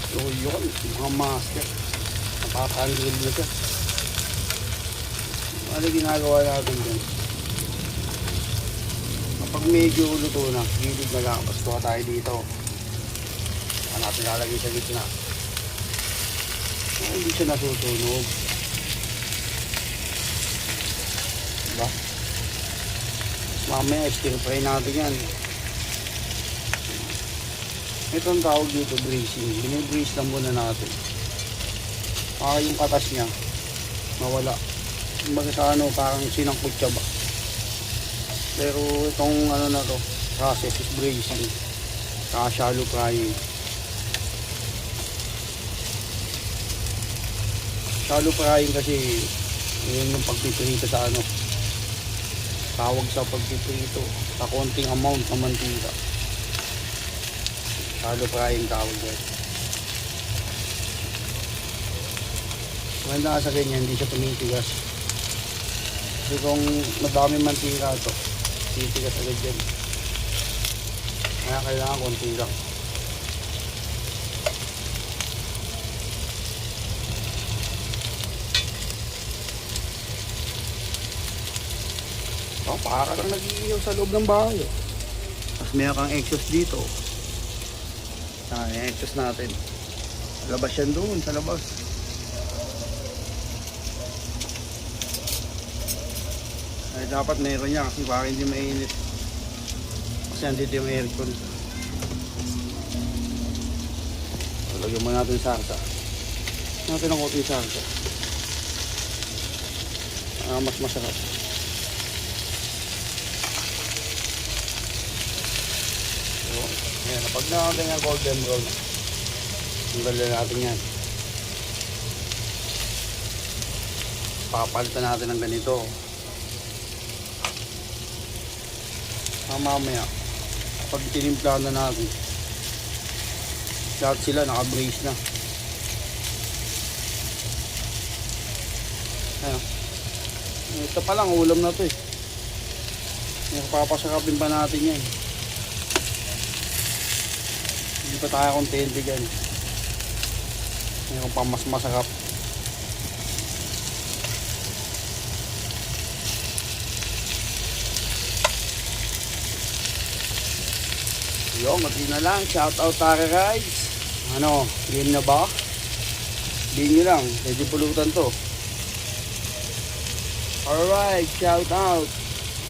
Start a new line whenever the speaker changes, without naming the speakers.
So yun, mga master. Napapanggil na siya. Ano ginagawa natin dyan? Kapag medyo luto na, gilid na lang. Basta tayo dito. Saan natin lalagay sa gitna. Hindi siya nasusunog. Diba? Mamaya stir fry natin yan. Ito ang tawag dito, braising. Binibraise lang muna natin. Yung katas niya mawala. Bakit parang sinangkot siya ba? Pero itong ano na to, process is braising. Shallow frying. Shallow frying kasi yun yung pagpiprito sa ano. Tawag sa pagpiprito sa konting amount ng mantika. Shallow frying tawag dyan. Maganda sa ganyan, hindi siya tumitigas. Kasi kung madami mantika ito, titigas agad dyan. Kaya kailangan konti lang. Para kang nag-iihaw sa loob ng bahay. Tapos meron kang exhaust dito. Yung exhaust natin. Labas yan doon, sa labas. Ay, dapat meron niya kasi para hindi mainit. Kasi andito yung aircon. Lagyan mo natin sarsa. Natin ang konting sarsa. Mas masarap. Ayan, pag natin yung golden brown, tanggalin natin yan. Papalitan natin ng ganito. Mamaya, pag tinimplahan na natin, lahat sila naka-brace na. Ayan. Ito pa lang, ulam na to eh. Papasarapin pa natin yan. Hindi pa tayo kontente dyan. Mayroon pang mas masarap. Yo, mati na lang. Shout out Tara Rides. Ano, game na ba? Game nyo lang. Pwede pulutan to. Alright, shout out.